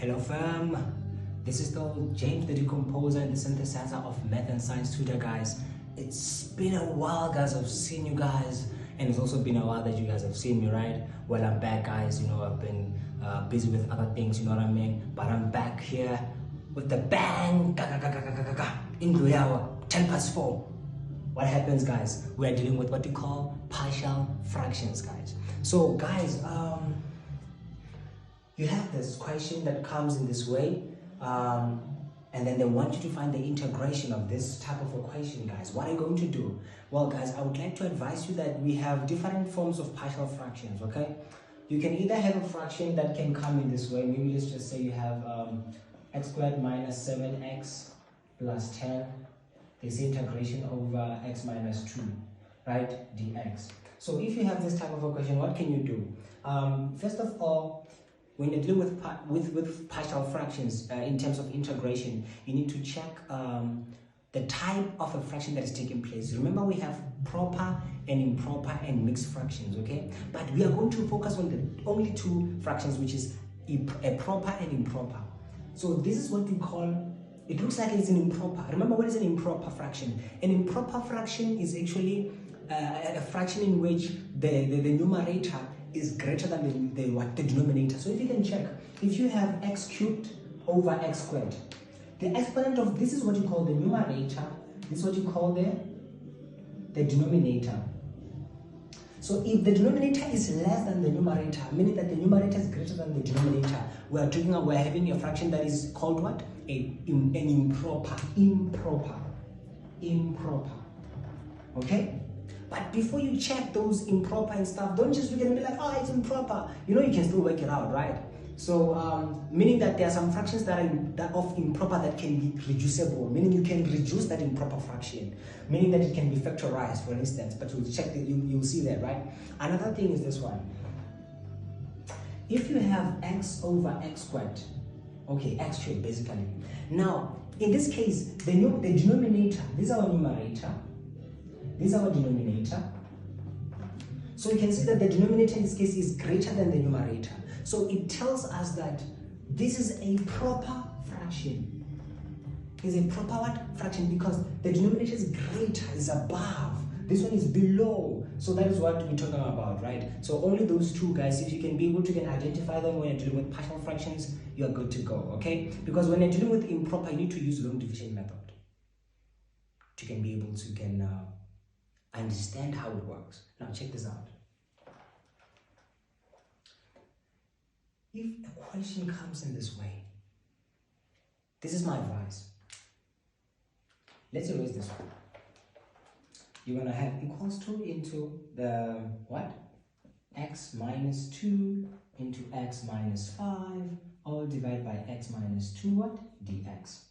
Hello fam, this is still James the Decomposer and the Synthesizer of Math and Science Tutor, guys. It's been a while, guys. I've seen you guys, and it's also been a while that you guys have seen me, right? Well, I'm back, guys. You know, I've been busy with other things, you know what I mean? But I'm back here with the bang, in the hour, 4:10. What happens, guys? We are dealing with what we call partial fractions, guys. So, guys, you have this question that comes in this way, and then they want you to find the integration of this type of equation, guys. What are you going to do? Well, guys, I would like to advise you that we have different forms of partial fractions, okay? You can either have a fraction that can come in this way. Maybe let's just say you have x squared minus 7x plus 10 is integration over x minus 2, right, dx. So if you have this type of equation, what can you do? First of all, when you're dealing with partial fractions in terms of integration, you need to check the type of a fraction that is taking place. Remember, we have proper and improper and mixed fractions, okay? But we are going to focus on the only two fractions, which is a proper and improper. So this is what we call, it looks like it's an improper. Remember, what is an improper fraction? An improper fraction is actually a fraction in which the numerator is greater than the denominator. So if you can check, if you have x cubed over x squared, the exponent of this is what you call the numerator, this is what you call the denominator. So if the denominator is less than the numerator, meaning that the numerator is greater than the denominator, we're having a fraction that is called what? An improper. Okay? But before you check those improper and stuff, don't just look at it and be like, oh, it's improper. You know, you can still work it out, right? So, meaning that there are some fractions that are of improper that can be reducible, meaning you can reduce that improper fraction, meaning that it can be factorized, for instance, but you'll check that, you'll see that, right? Another thing is this one. If you have x over x squared, okay, x cubed basically. Now, in this case, the denominator, this is our numerator, this is our denominator. So you can see that the denominator in this case is greater than the numerator. So it tells us that this is a proper fraction. It's a proper what? Fraction, because the denominator is greater, is above. This one is below. So that is what we're talking about, right? So only those two, guys, if you can be able to identify them when you're dealing with partial fractions, you're good to go, okay? Because when you're dealing with improper, you need to use long division method. You can be able to understand how it works. Now check this out. If a question comes in this way, this is my advice. Let's erase this one. You're going to have equals to into the what? X minus 2 into x minus 5, all divided by x minus 2 what? Dx.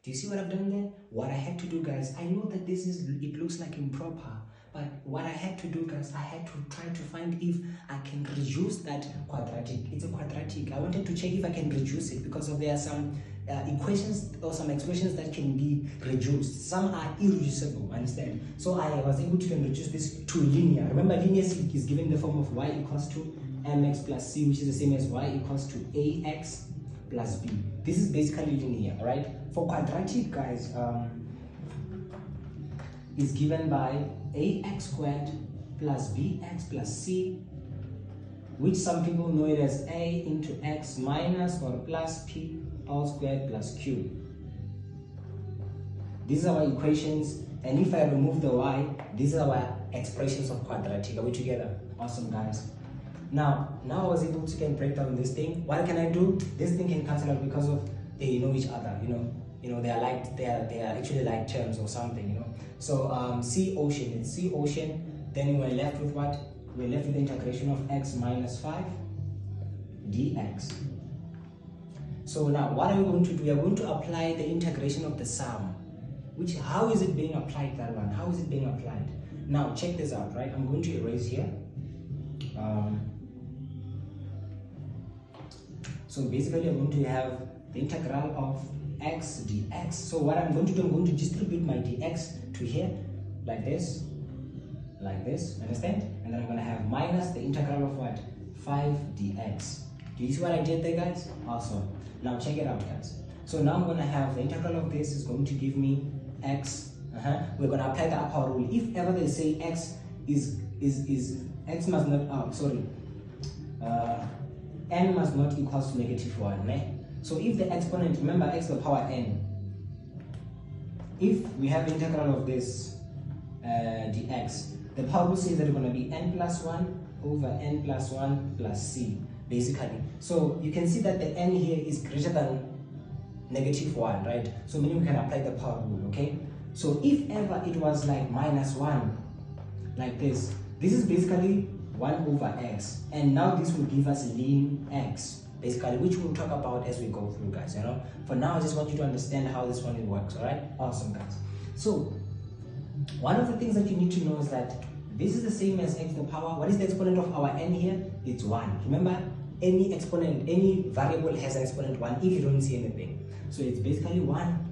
Do you see what I've done there? What I had to do, guys, I know that it looks like improper, but what I had to do, guys, I had to try to find if I can reduce that quadratic. It's a quadratic. I wanted to check if I can reduce it because there are some equations or some expressions that can be reduced. Some are irreducible, understand? So I was able to reduce this to linear. Remember, linear is given in the form of y equals to mx plus c, which is the same as y equals to ax plus b. This is basically linear, right? For quadratic, guys, is given by ax squared plus bx plus c, which some people know it as a into x minus or plus p all squared plus q. These are our equations, and if I remove the y, these are our expressions of quadratic. Are we together? Awesome, guys. Now I was able to break down this thing. What can I do? This thing can cancel out because of they know each other, you know, they are actually like terms or something, you know. So C ocean, it's C ocean, then we're left with what? We're left with the integration of x minus 5 dx. So now what are we going to do? We are going to apply the integration of the sum. How is it being applied, that one? How is it being applied? Now check this out, right? I'm going to erase here. So basically I'm going to have the integral of x dx. So what I'm going to do, I'm going to distribute my dx to here, like this, understand? And then I'm going to have minus the integral of what? 5 dx. Do you see what I did there, guys? Awesome. Now check it out, guys. So now I'm going to have the integral of this is going to give me x. We're going to apply the upper rule. If ever they say x is x must not, n must not equals to -1, right? So if the exponent, remember x to the power n, if we have the integral of this dx, the power rule says that it's going to be n plus 1 over n plus 1 plus c, basically. So you can see that the n here is greater than -1, right? So meaning we can apply the power rule, okay? So if ever it was like -1, like this is basically 1 over x, and now this will give us ln x, basically, which we'll talk about as we go through, guys. You know, for now I just want you to understand how this one works. All right, awesome, guys. So one of the things that you need to know is that this is the same as x to the power. What is the exponent of our n here? It's 1. Remember, any exponent, any variable has an exponent 1 if you don't see anything. So it's basically 1